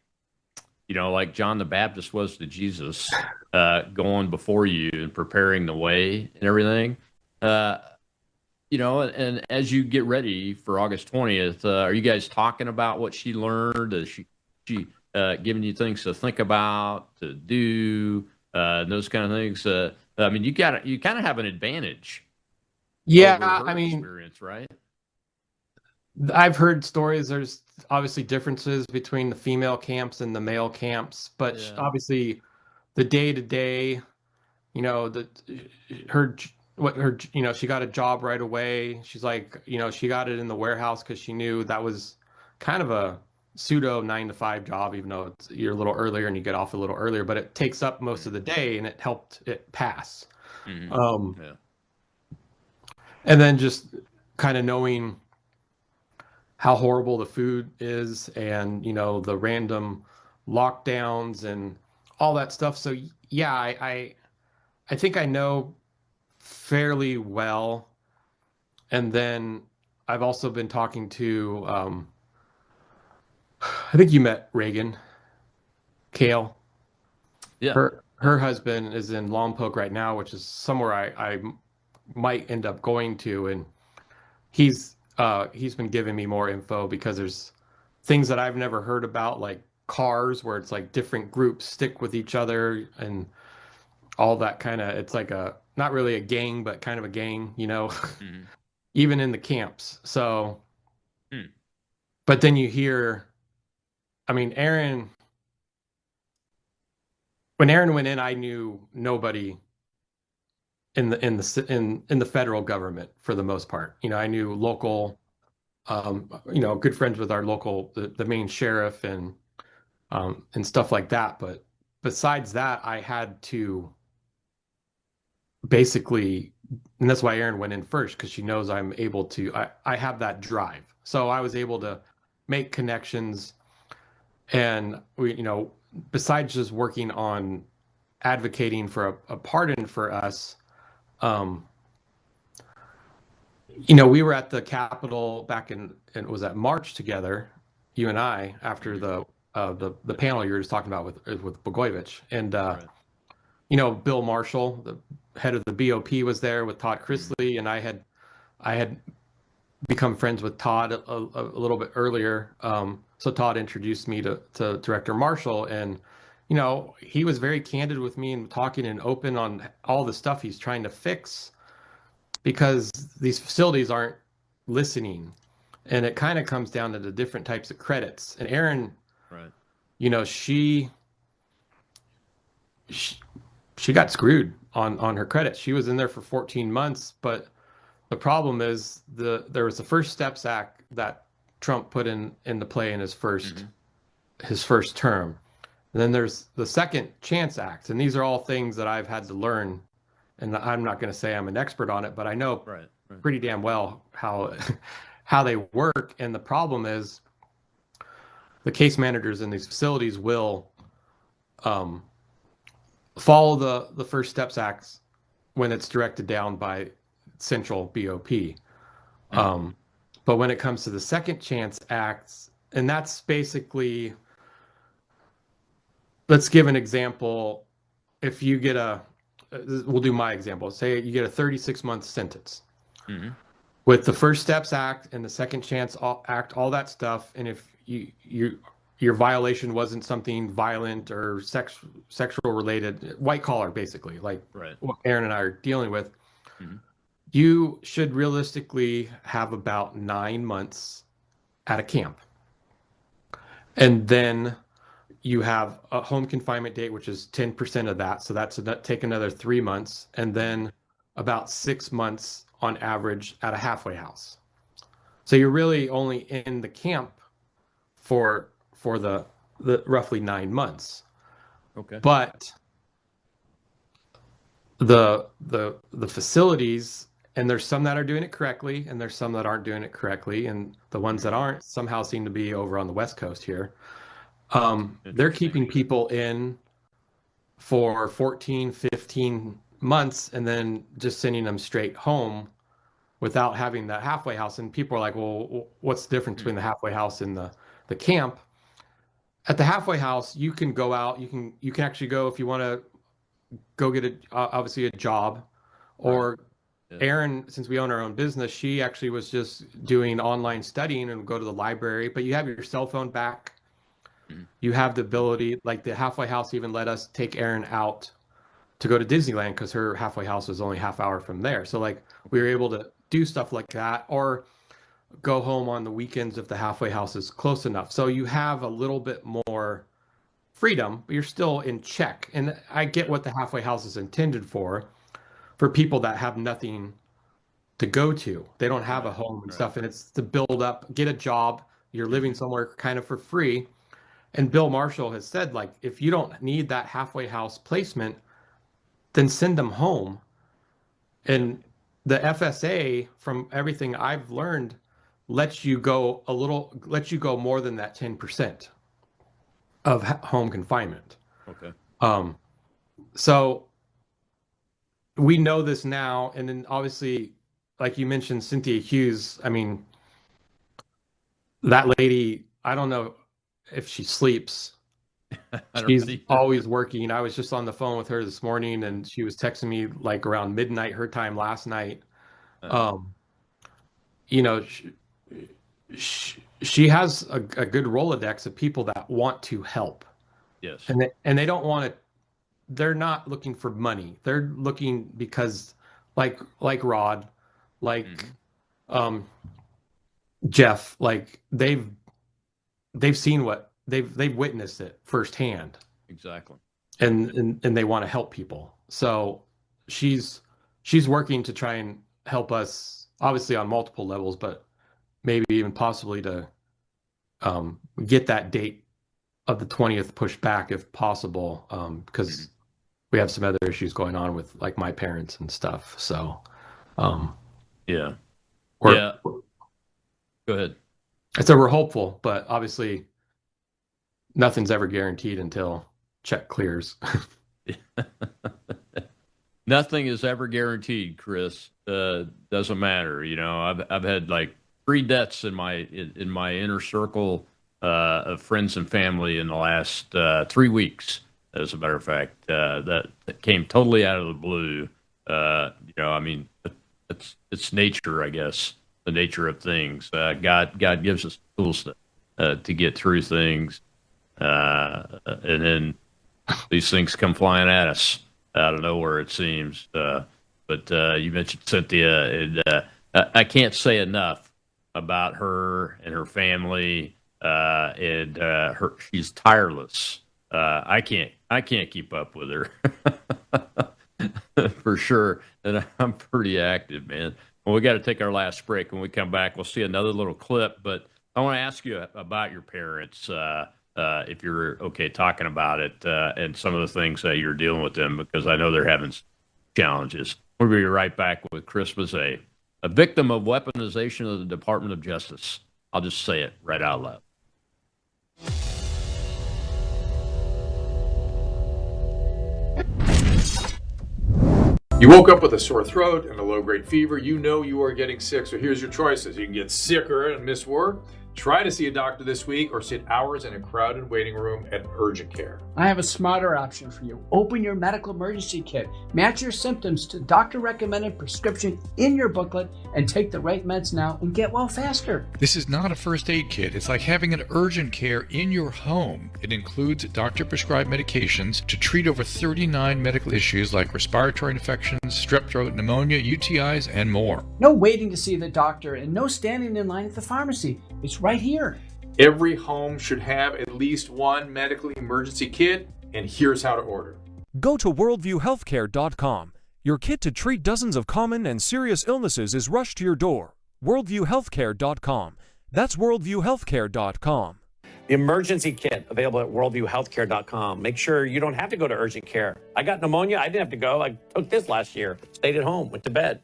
like John the Baptist was to Jesus, going before you and preparing the way and everything. And as you get ready for August 20th, are you guys talking about what she learned? Is she giving you things to think about, to do, and those kind of things? I mean, you kind of have an advantage. Yeah, over her I mean, experience, right? I've heard stories. There's obviously differences between the female camps and the male camps, but obviously the day to day, her she got a job right away. She's like, she got it in the warehouse because she knew that was kind of a pseudo 9 to 5 job, even though you're a little earlier and you get off a little earlier, but it takes up most of the day, and it helped it pass. Yeah. And then just kind of knowing how horrible the food is, and the random lockdowns and all that stuff. So yeah, I think I know fairly well. And then I've also been talking to I think you met Reagan Kale. Yeah. Her husband is in Lompoc right now, which is somewhere I might end up going to, and he's been giving me more info because there's things that I've never heard about, like cars where it's like different groups stick with each other and all that kind of, it's like a, not really a gang, but kind of a gang, even in the camps. So, but then you hear, I mean, when Aaron went in, I knew nobody in the federal government for the most part. I knew local, good friends with our local, the main sheriff and stuff like that. But besides that, I had to basically, and that's why Erin went in first, because she knows I'm able to, I have that drive. So I was able to make connections, and we, besides just working on advocating for a pardon for us, we were at the Capitol back in was that March together, you and I, after the panel you were just talking about with Blagojevich, and Bill Marshall, the head of the BOP, was there with Todd Chrisley, and I had become friends with Todd a little bit earlier. So Todd introduced me to Director Marshall, and he was very candid with me and talking and open on all the stuff he's trying to fix, because these facilities aren't listening, and it kind of comes down to the different types of credits. And Erin, right, she got screwed on her credits. She was in there for 14 months, but the problem is there was the First Steps Act that Trump put into play in his first term. And then there's the Second Chance Act, and these are all things that I've had to learn. And I'm not going to say I'm an expert on it, but I know pretty damn well how they work. And the problem is the case managers in these facilities will follow the First Steps Act when it's directed down by Central BOP. But when it comes to the Second Chance Acts, and that's basically, let's give an example. If you get we'll do my example. Say you get a 36-month sentence with the First Steps Act and the Second Chance Act, all that stuff. And if your violation wasn't something violent or sexual related, white collar, basically, like what Aaron and I are dealing with, You should realistically have about 9 months at a camp. And then you have a home confinement date, which is 10% of that. So that's take another 3 months, and then about 6 months on average at a halfway house. So you're really only in the camp for the roughly 9 months. Okay. But the facilities, and there's some that are doing it correctly, and there's some that aren't doing it correctly, and the ones that aren't somehow seem to be over on the West Coast here. They're keeping people in for 14, 15 months and then just sending them straight home without having that halfway house. And people are like, well, what's the difference between the halfway house and the camp? At the halfway house, you can go out, you can actually go if you want to go get obviously a job, or Erin, since we own our own business, she actually was just doing online studying and go to the library, but you have your cell phone back. You have the ability, like the halfway house even let us take Erin out to go to Disneyland because her halfway house was only half hour from there. So like we were able to do stuff like that, or go home on the weekends if the halfway house is close enough. So you have a little bit more freedom, but you're still in check. And I get what the halfway house is intended for people that have nothing to go to. They don't have a home and stuff, and it's to build up, get a job. You're living somewhere kind of for free. And Bill Marshall has said, like, if you don't need that halfway house placement, then send them home. And the FSA, from everything I've learned, lets you go more than that 10% of home confinement. Okay. So we know this now, and then obviously, like you mentioned, Cynthia Hughes. I mean, that lady, I don't know if she sleeps. She's always working. I was just on the phone with her this morning, and she was texting me like around midnight her time last night. You know, she has a good Rolodex of people that want to help. Yes. And they don't want to. They're not looking for money. They're looking because, like Rod, like Jeff, like they've seen what they've witnessed it firsthand. Exactly. And they want to help people. So she's working to try and help us, obviously on multiple levels, but maybe even possibly to get that date of the 20th pushed back if possible, because we have some other issues going on with like my parents and stuff. So yeah. Go ahead. So we're hopeful, but obviously nothing's ever guaranteed until check clears. Nothing is ever guaranteed, Chris. Doesn't matter. You know, I've had like 3 deaths in my inner circle of friends and family in the last 3 weeks. As a matter of fact, that came totally out of the blue. You know, I mean, it's nature, I guess, the nature of things. God gives us tools to get through things, and then these things come flying at us out of nowhere, it seems. But you mentioned Cynthia, and I can't say enough about her and her family, and she's tireless. I can't keep up with her for sure, and I'm pretty active, man. Well, we got to take our last break. When we come back, we'll see another little clip. But I want to ask you about your parents, if you're okay talking about it, and some of the things that you're dealing with them, because I know they're having challenges. We'll be right back with Chris Mazzei, a victim of weaponization of the Department of Justice. I'll just say it right out loud. You woke up with a sore throat and a low-grade fever. You know you are getting sick, so here's your choices. You can get sicker and miss work. Try to see a doctor this week or sit hours in a crowded waiting room at urgent care. I have a smarter option for you. Open your medical emergency kit. Match your symptoms to doctor-recommended prescription in your booklet and take the right meds now and get well faster. This is not a first aid kit. It's like having an urgent care in your home. It includes doctor-prescribed medications to treat over 39 medical issues like respiratory infections, strep throat, pneumonia, UTIs, and more. No waiting to see the doctor and no standing in line at the pharmacy. It's right here. Every home should have at least one medical emergency kit, and here's how to order. Go to worldviewhealthcare.com. Your kit to treat dozens of common and serious illnesses is rushed to your door. worldviewhealthcare.com. That's worldviewhealthcare.com. The emergency kit available at worldviewhealthcare.com. Make sure you don't have to go to urgent care. I got pneumonia. I didn't have to go. I took this last year. Stayed at home. Went to bed.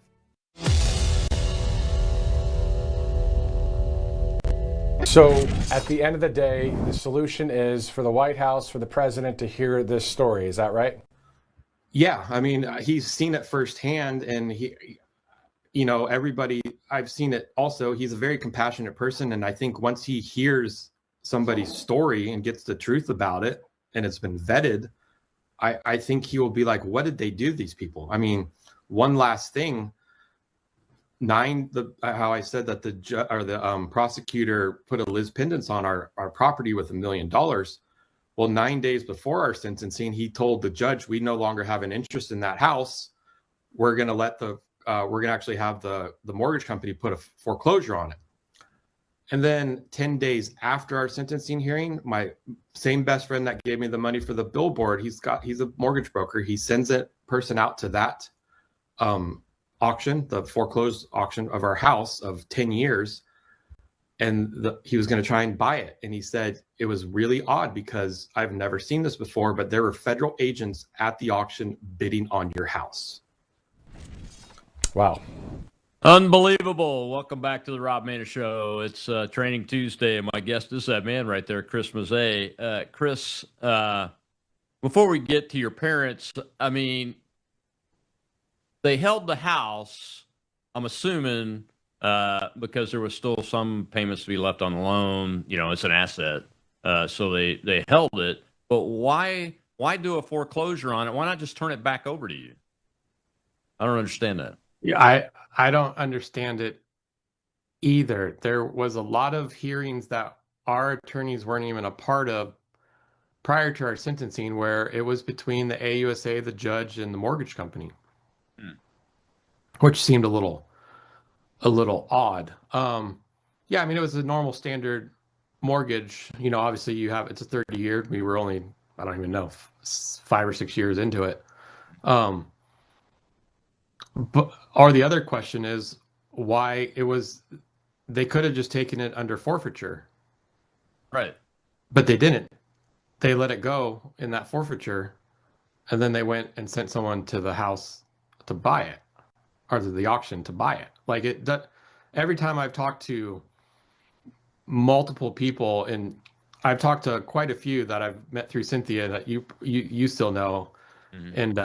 So at the end of the day, the solution is for the White House, for the president to hear this story. Is that right? Yeah. I mean, he's seen it firsthand, and everybody, I've seen it also. He's a very compassionate person. And I think once he hears somebody's story and gets the truth about it, and it's been vetted, I think he will be like, what did they do to these people? I mean, one last thing. How I said that the prosecutor put a Liz pendants on our property with $1 million. Well, 9 days before our sentencing, he told the judge, we no longer have an interest in that house. We're going to actually have the mortgage company put a foreclosure on it. And then 10 days after our sentencing hearing, my same best friend that gave me the money for the billboard, he's a mortgage broker. He sends a person out to that auction, the foreclosed auction of our house of 10 years. And he was going to try and buy it. And he said it was really odd because I've never seen this before, but there were federal agents at the auction bidding on your house. Wow. Unbelievable. Welcome back to the Rob Maness Show. It's Training Tuesday, and my guest is that man right there, Chris Mazzei. Chris, before we get to your parents, I mean, they held the house, I'm assuming, because there was still some payments to be left on the loan. You know, it's an asset. So they held it. But why do a foreclosure on it? Why not just turn it back over to you? I don't understand that. Yeah, I don't understand it either. There was a lot of hearings that our attorneys weren't even a part of prior to our sentencing, where it was between the AUSA, the judge, and the mortgage company, which seemed a little odd. Yeah, I mean, it was a normal standard mortgage. You know, obviously it's a 30-year. We were only, I don't even know, 5 or 6 years into it. Or the other question is why they could have just taken it under forfeiture. Right. But they didn't. They let it go in that forfeiture, and then they went and sent someone to the house to buy it, or to the auction to buy it. Like every time I've talked to multiple people, and I've talked to quite a few that I've met through Cynthia that you still know, and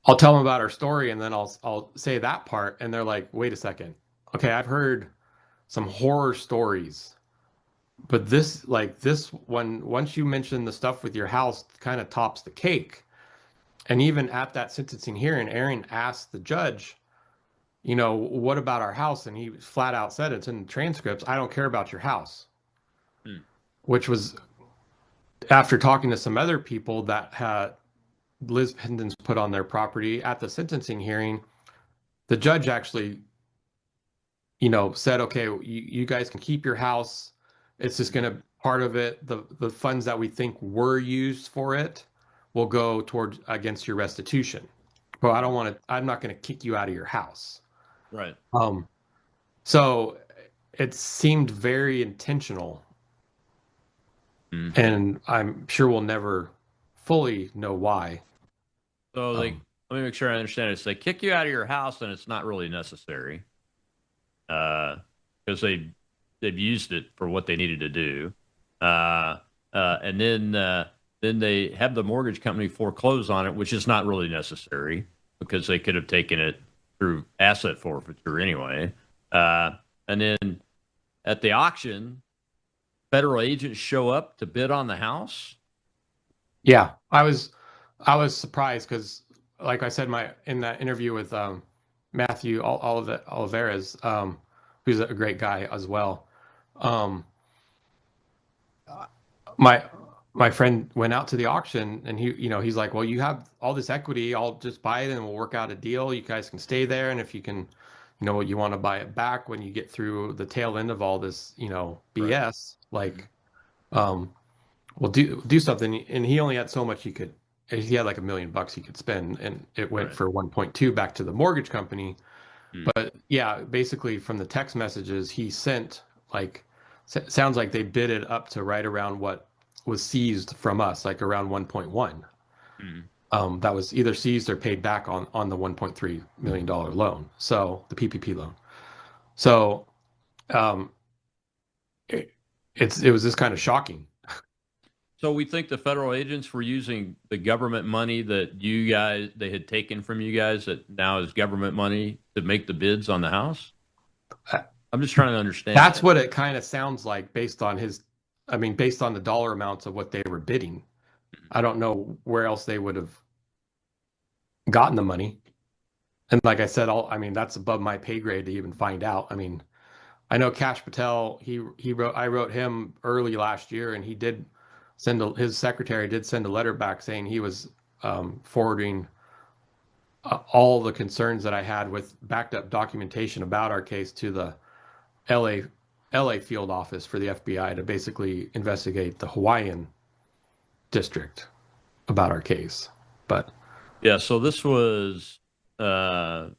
I'll tell them about our story, and then I'll say that part, and they're like, wait a second. Okay, I've heard some horror stories, but this one, once you mention the stuff with your house, kind of tops the cake. And even at that sentencing hearing, Aaron asked the judge, you know, what about our house? And he flat out said, it's in the transcripts, I don't care about your house. Which was after talking to some other people that had Liz pendants put on their property at the sentencing hearing. The judge actually, you know, said, okay, you guys can keep your house. It's just going to, part of it, the funds that we think were used for it will go towards against your restitution. But I'm not going to kick you out of your house. Right. So it seemed very intentional. And I'm sure we'll never fully know why. So let me make sure I understand it. So they kick you out of your house, and it's not really necessary, because they've used it for what they needed to do, and then they have the mortgage company foreclose on it, which is not really necessary because they could have taken it through asset forfeiture anyway, and then at the auction, federal agents show up to bid on the house? Yeah, I was surprised because, like I said, in that interview with Matthew Olivares, who's a great guy as well. My friend went out to the auction and he's like, well, you have all this equity, I'll just buy it and we'll work out a deal. You guys can stay there, and if you can, you want to buy it back when you get through the tail end of all this, BS, like, we'll do something. And he only had so much he had like $1 million he could spend, and it went for 1.2 back to the mortgage company. But yeah, basically from the text messages he sent, like, sounds like they bid it up to right around what was seized from us, like around 1.1. That was either seized or paid back on the $1.3 million loan, so the PPP loan. So it was just kind of shocking. So we think the federal agents were using the government money that they had taken from you guys that now is government money to make the bids on the house? I'm just trying to understand. That's what it kind of sounds like based on based on the dollar amounts of what they were bidding. I don't know where else they would have gotten the money. And like I said, that's above my pay grade to even find out. I know Kash Patel, I wrote him early last year, and he did his secretary did send a letter back saying he was forwarding all the concerns that I had with backed up documentation about our case to the LA field office for the FBI to basically investigate the Hawaiian district about our case. But yeah, so this was FBI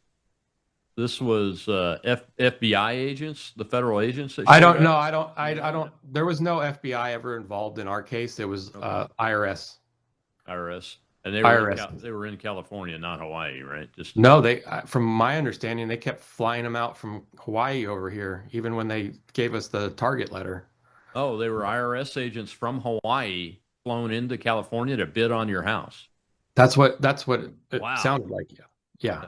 agents, the federal agents that I don't know. I don't. There was no FBI ever involved in our case. It was IRS. And they were in California, not Hawaii, right? No, from my understanding, they kept flying them out from Hawaii over here, even when they gave us the target letter. Oh, they were IRS agents from Hawaii flown into California to bid on your house. That's what it sounded like. Yeah.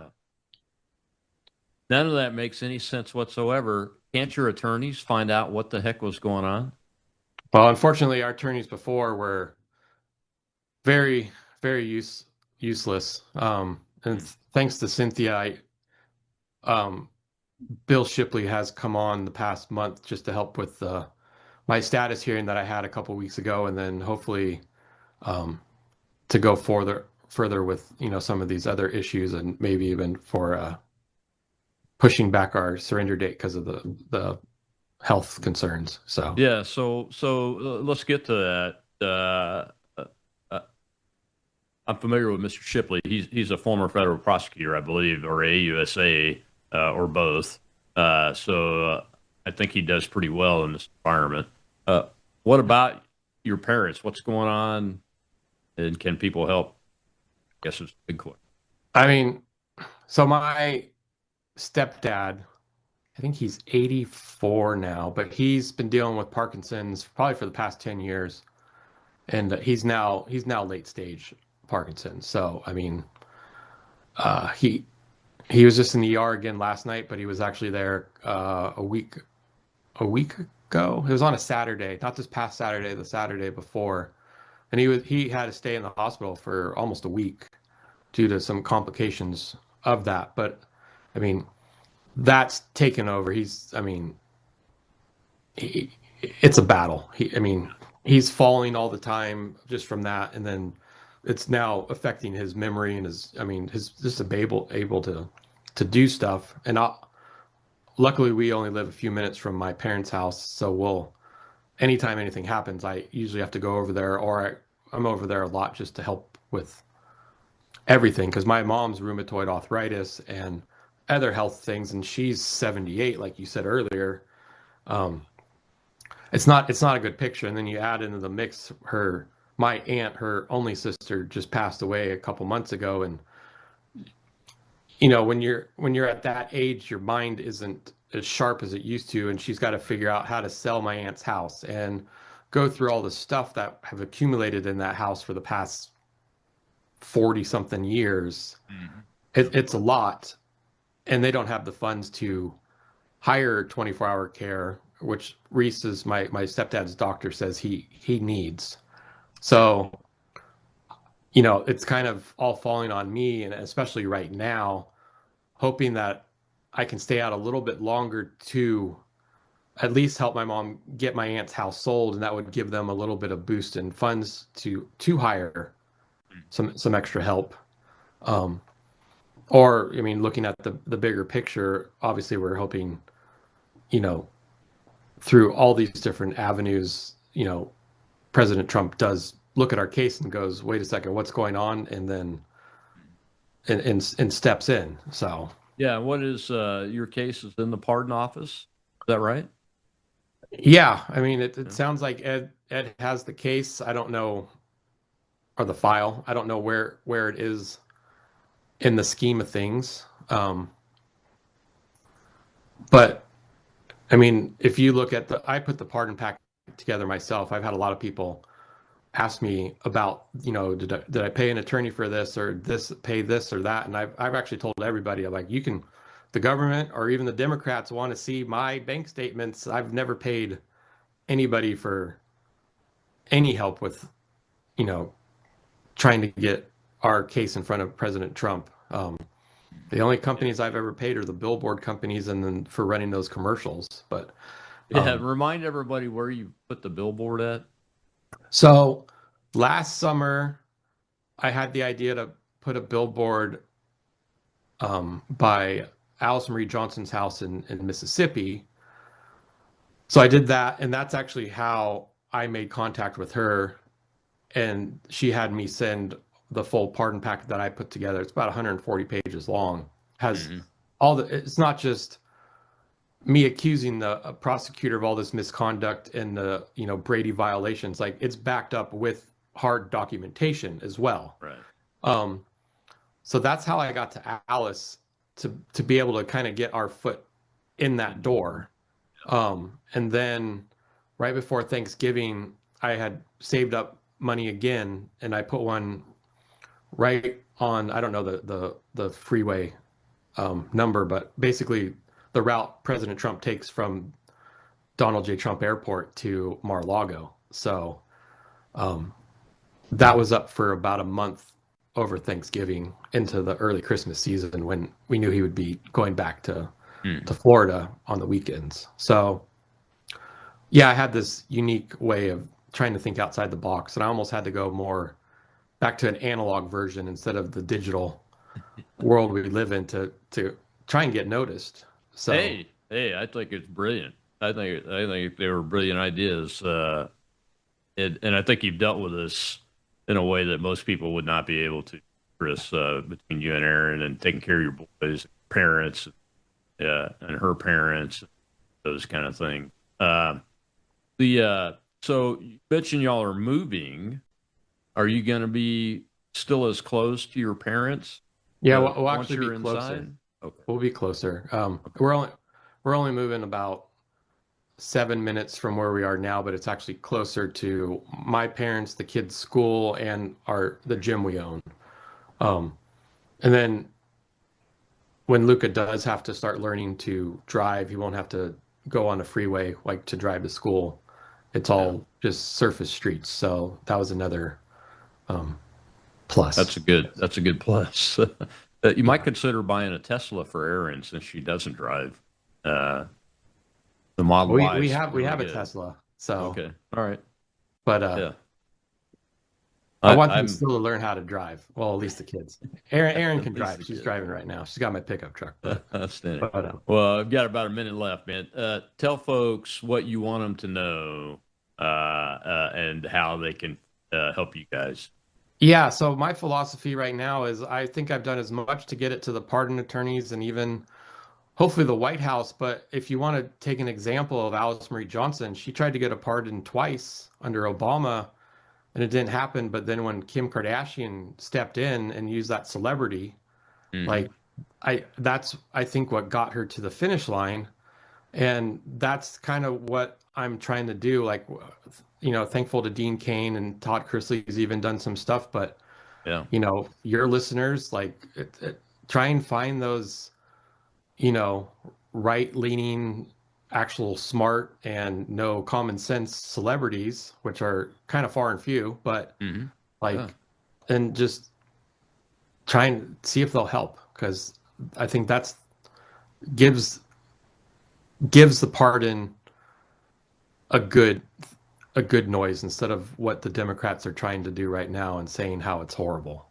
None of that makes any sense whatsoever. Can't your attorneys find out what the heck was going on? Well, unfortunately, our attorneys before were very, very useless. And thanks to Cynthia, Bill Shipley has come on the past month just to help with my status hearing that I had a couple weeks ago, and then hopefully to go further with some of these other issues, and maybe even for pushing back our surrender date because of the health concerns. So yeah, so let's get to that. I'm familiar with Mr. Shipley. He's a former federal prosecutor, I believe, or AUSA, or both. So I think he does pretty well in this environment. What about your parents? What's going on, and can people help? I guess it's a big question. So my stepdad, I think he's 84 now, but he's been dealing with Parkinson's probably for the past 10 years, and he's now late stage Parkinson's. So he was just in the ER again last night, but he was actually there a week ago. It was on a Saturday, not this past Saturday, the Saturday before, and he had to stay in the hospital for almost a week due to some complications of that. But that's taken over. It's a battle. He's falling all the time just from that, and then it's now affecting his memory and his just able to do stuff. And luckily we only live a few minutes from my parents' house, so anytime anything happens, I usually have to go over there, or I'm over there a lot just to help with everything, because my mom's rheumatoid arthritis and other health things, and she's 78, like you said earlier. It's not a good picture. And then you add into the mix my aunt, her only sister, just passed away a couple months ago, and when you're at that age, your mind isn't as sharp as it used to, and she's got to figure out how to sell my aunt's house and go through all the stuff that have accumulated in that house for the past 40 something years. It's a lot, and they don't have the funds to hire 24-hour care which Reese is my stepdad's doctor says he needs. So, you know, it's kind of all falling on me, and especially right now, hoping that I can stay out a little bit longer to at least help my mom get my aunt's house sold, and that would give them a little bit of boost in funds to hire some extra help. Or, I mean, looking at the bigger picture, obviously we're hoping, you know, through all these different avenues, you know, President Trump does look at our case and goes, wait a second, what's going on? And then and steps in. So Yeah, what is your case is in the pardon office? Is that right? yeah, I mean, it sounds like Ed has the case. I don't know, or the file. I don't know where it is in the scheme of things. But I mean, if you look at I put the pardon pack together myself. I've had a lot of people ask me about, you know, did I pay an attorney for this, or pay this or that, and I've actually told everybody, I'm like, you can, the government or even the Democrats want to see my bank statements. I've never paid anybody for any help with, you know, trying to get our case in front of President Trump. The only companies I've ever paid are the billboard companies, and then for running those commercials. But yeah, remind everybody where you put the billboard at. So last summer, I had the idea to put a billboard by Alice Marie Johnson's house in Mississippi. So I did that, and that's actually how I made contact with her. And she had me send the full pardon packet that I put together. It's about 140 pages long. Has all the. It's not just me accusing the prosecutor of all this misconduct and the, you know, Brady violations. Like, it's backed up with hard documentation as well. Right. So that's how I got to Alice, to be able to kind of get our foot in that door. And then right before Thanksgiving, I had saved up money again, and I put one right on, I don't know the freeway number, but basically the route President Trump takes from Donald J. Trump Airport to Mar-a-Lago. So that was up for about a month over Thanksgiving into the early Christmas season, when we knew he would be going back to Florida on the weekends. So yeah, I had this unique way of trying to think outside the box, and I almost had to go more back to an analog version instead of the digital world we live in to try and get noticed. So hey, I think it's brilliant. I think they were brilliant ideas, and I think you've dealt with this in a way that most people would not be able to, Chris, between you and Aaron, and taking care of your boys, parents, and her parents, those kind of things. So you mentioned y'all are moving. Are you going to be still as close to your parents? Yeah, we'll actually be closer. Inside? Okay. We'll be closer. We're only moving about 7 minutes from where we are now, but it's actually closer to my parents, the kids' school, and the gym we own. And then when Luca does have to start learning to drive, he won't have to go on a freeway like to drive to school. It's all just surface streets. So that was another plus. That's a good plus. You might consider buying a Tesla for Erin, since she doesn't drive. The Model Y. We have a Tesla. So okay, all right. But yeah. I want them still to learn how to drive. Well, at least the kids. Erin can drive. She's driving right now. She's got my pickup truck. Outstanding. Well, I've got about a minute left, man. Tell folks what you want them to know, and how they can help you guys. Yeah, so my philosophy right now is, I think I've done as much to get it to the pardon attorneys and even hopefully the White House. But if you want to take an example of Alice Marie Johnson, she tried to get a pardon twice under Obama, and it didn't happen. But then when Kim Kardashian stepped in and used that celebrity, that's I think what got her to the finish line. And that's kind of what I'm trying to do. Like, you know, thankful to Dean Cain, and Todd Chrisley's even done some stuff. But, you know, your listeners, like, try and find those, you know, right-leaning actual smart and no common sense celebrities, which are kind of far and few, but and just try and see if they'll help, because I think that's gives the pardon a good noise, instead of what the Democrats are trying to do right now and saying how it's horrible.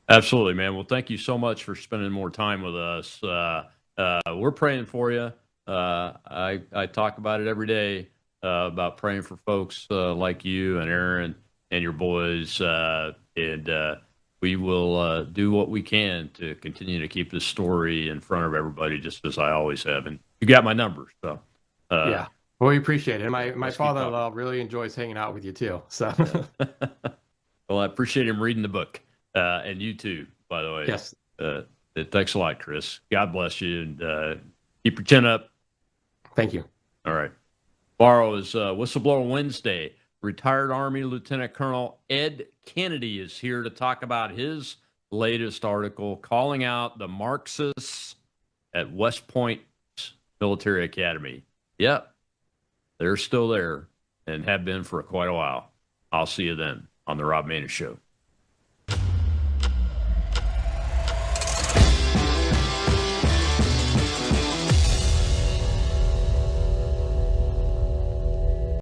Absolutely, man. Well, thank you so much for spending more time with us. We're praying for you. I talk about it every day, about praying for folks like you and Aaron and your boys, and we will do what we can to continue to keep this story in front of everybody, just as I always have. And you got my number, so yeah. Well, we appreciate it. And my father-in-law really enjoys hanging out with you too. So, well, I appreciate him reading the book, and you too, by the way. Yes. Thanks a lot, Chris. God bless you, and keep your chin up. Thank you. All right. Tomorrow is Whistleblower Wednesday. Retired Army Lieutenant Colonel Ed Kennedy is here to talk about his latest article calling out the Marxists at West Point Military Academy. Yep, they're still there and have been for quite a while. I'll see you then on the Rob Maness Show.